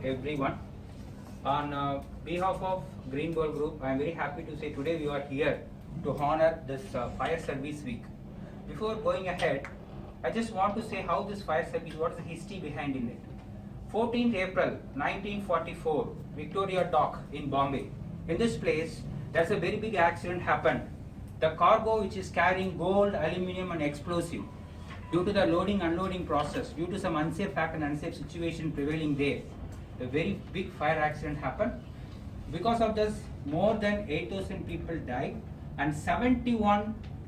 everyone. On behalf of Green Ball Group, I am very happy to say today we are here to honor this Fire Service Week. Before going ahead, I just want to say how this fire service, what is the history behind in it. 14th April 1944, Victoria Dock in Bombay. In this place, there's a very big accident happened. The cargo which is carrying gold, aluminium and explosive, due to the loading unloading process, due to some unsafe fact and unsafe situation prevailing there, a very big fire accident happened. Because of this, more than 8,000 people died and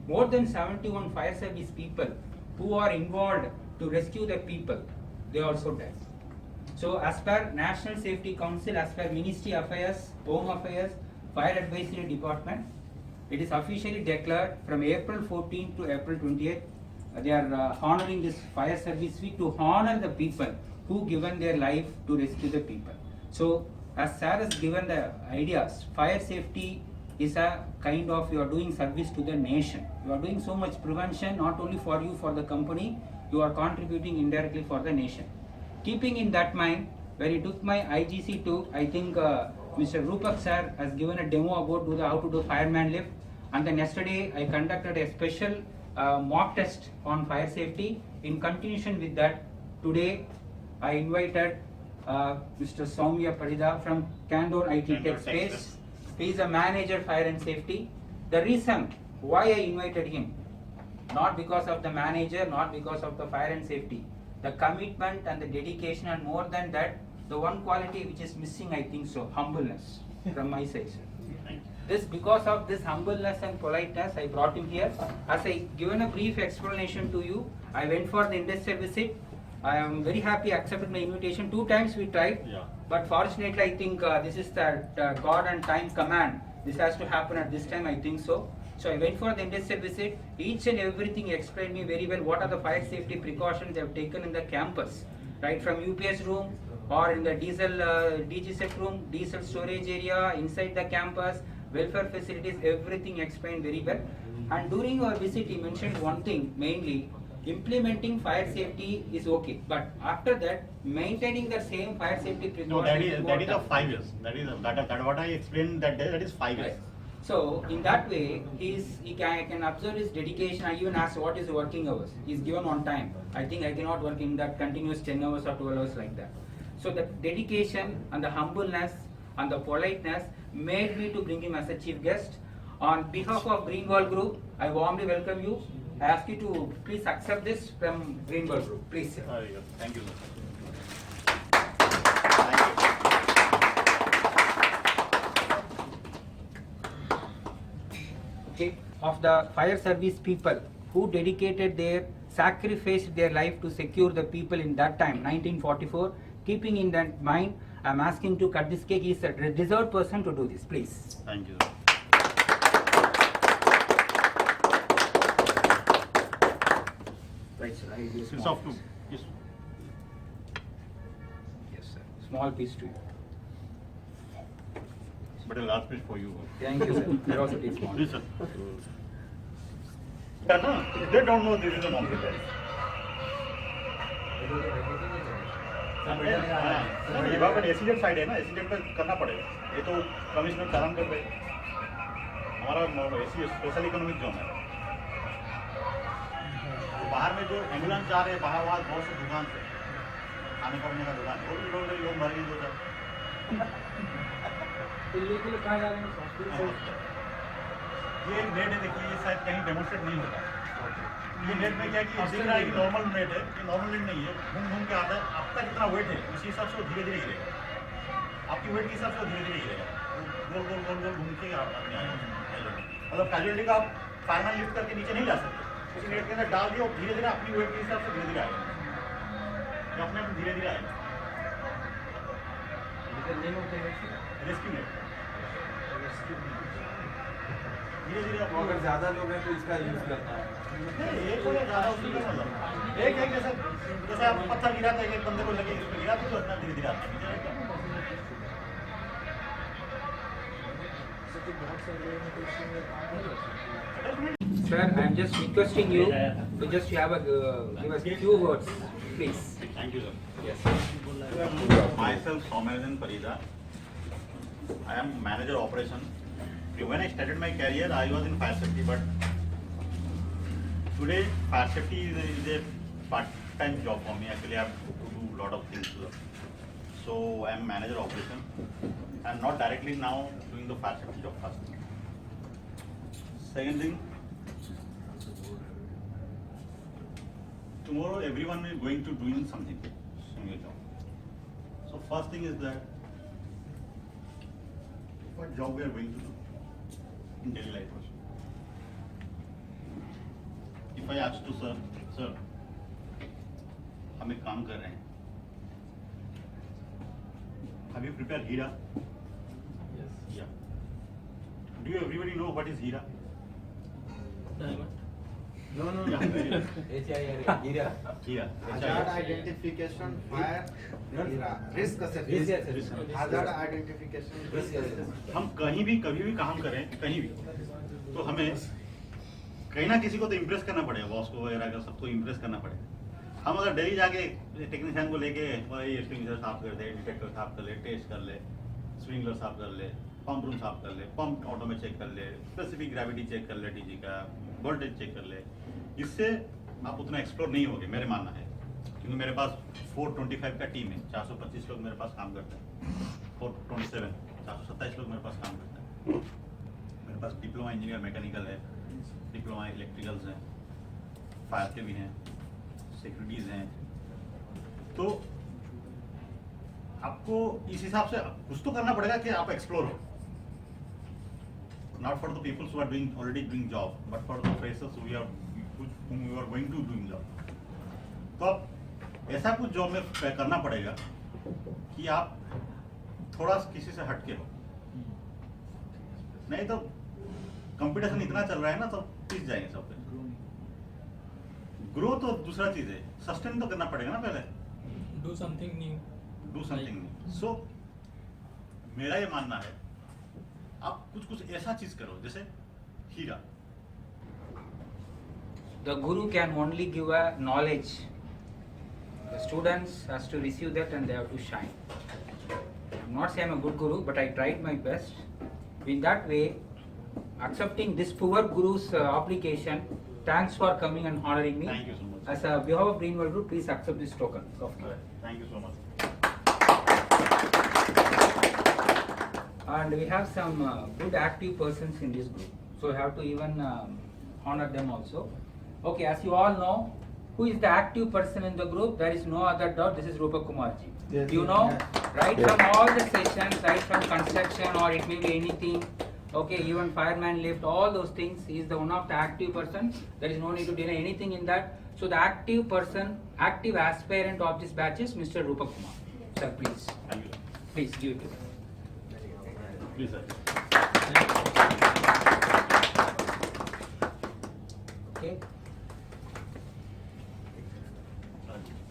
more than 71 fire service people who are involved to rescue the people, they also died. So as per National Safety Council, as per Ministry Affairs, Home Affairs, Fire Advisory Department, it is officially declared from April 14th to April 20th. They are honoring this Fire Service Week to honor the people who given their life to rescue the people. So as Sir has given the ideas, fire safety is a kind of, you are doing service to the nation. You are doing so much prevention, not only for you, for the company, you are contributing indirectly for the nation. Keeping in that mind, when I took my IGC tour, I think Mr. Rupak Sir has given a demo about how to do fireman lift, and then yesterday I conducted a special mock test on fire safety. In continuation with that, today I invited Mr. Soumya Parida from Candor IT Tech Space. He is a manager fire and safety. The reason why I invited him, not because of the manager, not because of the fire and safety, the commitment and the dedication, and more than that, the one quality which is missing, I think so, humbleness from my side, sir. This, because of this humbleness and politeness, I brought him here. As I given a brief explanation to you, I went for the industrial visit. I am very happy accepted my invitation. 2 times we tried, but fortunately I think this is the God and time command. This has to happen at this time, I think so. So I went for the industrial visit. Each and everything explained me very well what are the fire safety precautions they have taken in the campus, right from UPS room or in the diesel DGSEC room, diesel storage area, inside the campus, welfare facilities, everything explained very well. And during our visit, he mentioned one thing mainly. Implementing fire safety is okay, but after that, maintaining the same fire safety precautions. No, that is a 5 years. That what I explained that day. That is 5 years. Right. So in that way, I can observe his dedication. I even asked what is the working hours. He's given on time. I think I cannot work in that continuous 10 hours or 12 hours like that. So the dedication and the humbleness and the politeness made me to bring him as a chief guest. On behalf of Green Ball Group, I warmly welcome you. I ask you to please accept this from Green Ball Group. Please, sir. Thank you, sir. Okay. Of the fire service people who dedicated sacrificed their life to secure the people in that time, 1944. Keeping in that mind, I am asking to cut this cake. He is a deserved person to do this. Please. Thank you. Right, sir. I will It's off to yes. Yes, sir. Small piece to you. But a large piece for you. Thank you, sir. That also takes small. Please, sir. They don't know this is a non-repair. विभाग का एसीडेंट side है ना, एसीडेंट पे करना पड़ेगा. ये तो commissioner चालान कर रहे. हमारा एसी स्पेशल इकोनॉमिक जोन है. बाहर में जो एम्बुलेंस जा रहे हैं, बाहर वहाँ बहुत से दुकान से खाने पड़ने का दुकान, वो भी लोग मर गए 2 दिल्ली के लिए कहाँ जा रहे हैं? हॉस्पिटल। ये नेट है, देखिए ये शायद कहीं डेमोन्स्ट्रेट नहीं होता. ये नेट में क्या कि दिख रहा है कि नॉर्मल नेट है, ये नॉर्मल नेट नहीं है. घूम के आता है, आपका जितना वेट है उसी हिसाब से वो धीरे धीरे गिरेगा. आपकी वेट के हिसाब से वो धीरे धीरे गिरेगा. गोल घूम के आपने आएगा. मतलब कैजुअलिटी का आप फायरमैन लिफ्ट करके नीचे नहीं ला सकते. उसी नेट के अंदर डाल दिया और धीरे धीरे अपनी वेट के हिसाब से धीरे धीरे आएगा. ये अपने आप धीरे धीरे आएगा. रेस्क्यू नेट धीरे धीरे. अगर ज्यादा लोग हैं तो इसका यूज करता है. एक को ज़्यादा उसमें क्या मतलब. एक जैसे आप पत्थर गिराते हैं, एक बंदे को लगे इसमें गिराते तो अपना धीरे धीरे आता है. Sir, I am just requesting you to just have give us a few words, please. Thank you, sir. Yes. Myself, Somerjan Parida. I am manager operation. When I started my career, I was in fire safety, but today fire safety is a part-time job for me. Actually, I have to do a lot of things. So I am manager operation. I am not directly now doing the fire safety job first. Second thing, tomorrow everyone is going to doing something, similar job. So first thing is that what job we are going to do in daily life also. If I ask to sir, हम एक काम कर रहे हैं. Have you prepared Hira? Yes. Yeah. Do you everybody know what is Hira? No. Yeah. Hira. Hira. Hazard identification, fire, risk assessment. Hazard identification, risk assessment. हम कहीं भी कभी भी काम करें कहीं भी तो हमें कहीं ना किसी को तो इम्प्रेस करना पड़ेगा, बॉस को वगैरह का सबको इम्प्रेस करना पड़ेगा. हम अगर डेली जाके टेक्नीशियन को लेके एक्सटिंग्विशर साफ कर दे, डिटेक्टर साफ कर ले, टेस्ट कर ले, स्प्रिंकलर साफ कर ले, पंप रूम साफ कर ले, पंप ऑटो में चेक कर ले, स्पेसिफिक ग्रेविटी चेक कर ले, डीजी का वोल्टेज चेक कर ले, इससे आप उतना एक्सप्लोर नहीं होगे मेरे मानना है. क्योंकि मेरे पास 425 का टीम है, 425 लोग मेरे पास काम करते हैं. 427 427 लोग मेरे पास काम करते हैं. मेरे पास डिप्लोमा इंजीनियर मैकेनिकल है, डिप्लोमा इलेक्ट्रिकल्स हैं, फायर के भी हैं, सिक्योरिटीज हैं. तो आपको इस हिसाब से कुछ तो करना पड़ेगा कि आप एक्सप्लोर हो. Not for the people who are already doing job, but for the freshers whom you are going to doing job. तो आप ऐसा कुछ जॉब में करना पड़ेगा कि आप थोड़ा किसी से हटके हो. नहीं तो कंपटीशन इतना चल रहा है ना, तो पिस जाएंगे सब. ग्रो तो दूसरा चीज है, सस्टेन तो करना पड़ेगा ना पहले. Do something new. Do something. So मेरा ये मानना है आप कुछ ऐसा चीज करो जैसे हीरा. The guru can only give a knowledge. The students has to receive that and they have to shine. I'm not saying I'm a good guru, but I tried my best. In that way, accepting this poor guru's application, thanks for coming and honoring me. Thank you so much. As a behalf of Greenwald Group, please accept this token of me. Thank you so much. And we have some good active persons in this group, so we have to even honor them also. Okay, as you all know, who is the active person in the group? There is no other doubt. This is Rupa Kumarji. Yes, You yes, know, yes. right from all the sessions, right from construction or it may be anything. Okay, even fireman lift, all those things. He is the one of the active person. There is no need to deny anything in that. So the active person, active aspirant of this batch is Mr. Rupa Kumar. Sir, please, thank you. please give it to him. Please sir. Okay.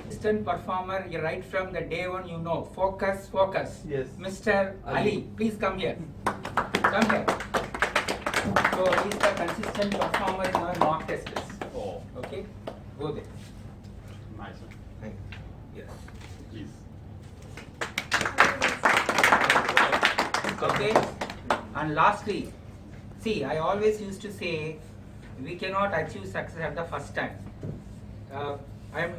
Assistant performer, you right from the day one, you know, focus. Yes. Mr. Ali, please come here. Come here. So he is the consistent performer in our mock tests. Oh, Okay, go there. nice. Yes. Please. Okay. And lastly, see, I always used to say, we cannot achieve success at the first time.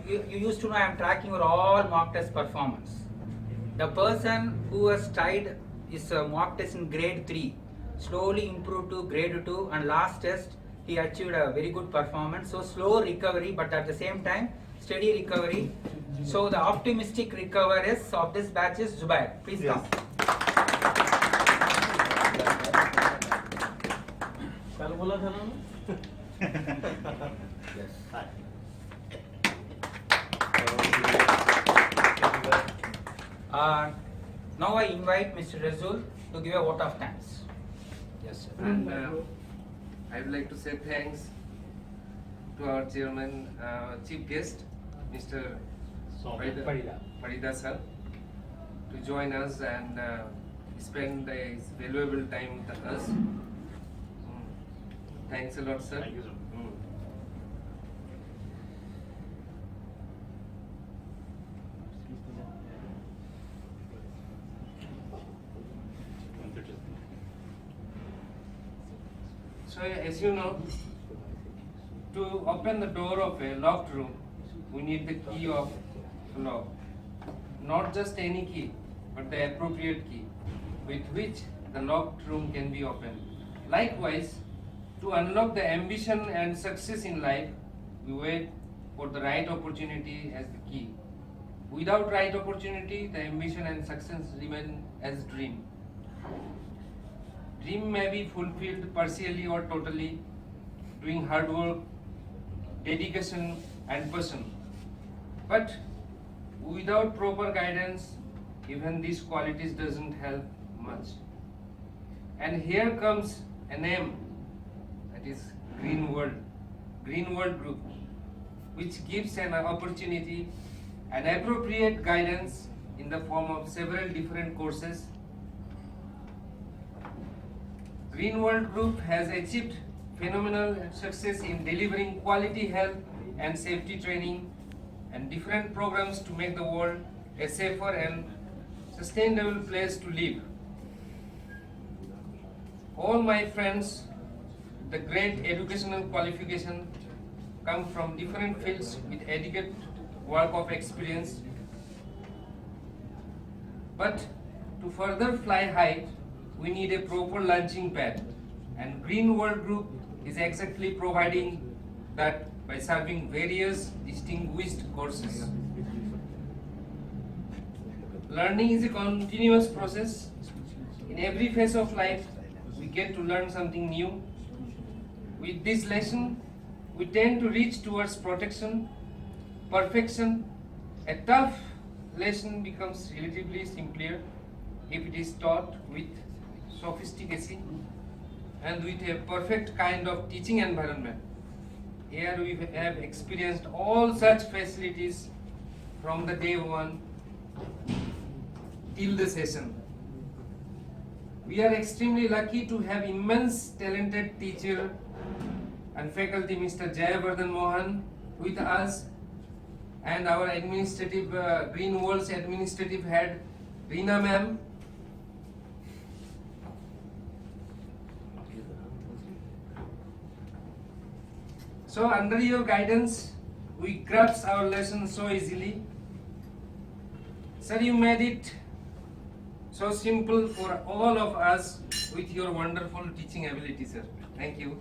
You used to know I am tracking your all mock test performance. The person who has tried his mock test in grade 3 slowly improved to grade 2, and last test he achieved a very good performance. So slow recovery, but at the same time steady recovery. So the optimistic recoverers of this batch is Zubair. Please Yes. come. कल बोला था ना. Yes. Hi. Now I invite Mr. Razul to give a vote of thanks. Yes, sir. And I would like to say thanks to our chairman, chief guest, Mr. Parida sir, to join us and spend his valuable time with us. Thanks a lot, sir. Thank you, sir. So as you know, to open the door of a locked room, we need the key of the lock. Not just any key, but the appropriate key with which the locked room can be opened. Likewise, to unlock the ambition and success in life, we wait for the right opportunity as the key. Without right opportunity, the ambition and success remain as dream. Dream may be fulfilled partially or totally, doing hard work, dedication and passion. But without proper guidance, even these qualities doesn't help much. And here comes a name, that is Green World Group, which gives an opportunity and appropriate guidance in the form of several different courses. Green World Group has achieved phenomenal success in delivering quality health and safety training and different programs to make the world a safer and sustainable place to live. All my friends, the great educational qualification come from different fields with adequate work of experience. But to further fly high, we need a proper launching pad, and Green World Group is exactly providing that by serving various distinguished courses. Learning is a continuous process. In every phase of life, we get to learn something new. With this lesson, we tend to reach towards protection, perfection. A tough lesson becomes relatively simpler if it is taught with sophistication and with a perfect kind of teaching environment. Here we have experienced all such facilities from the day one till the session. We are extremely lucky to have immense talented teacher and faculty Mr. Jayavardhan Mohan with us, and our administrative Green World's administrative head Reena ma'am. So under your guidance, we grasp our lesson so easily. Sir, you made it so simple for all of us with your wonderful teaching ability, sir. Thank you.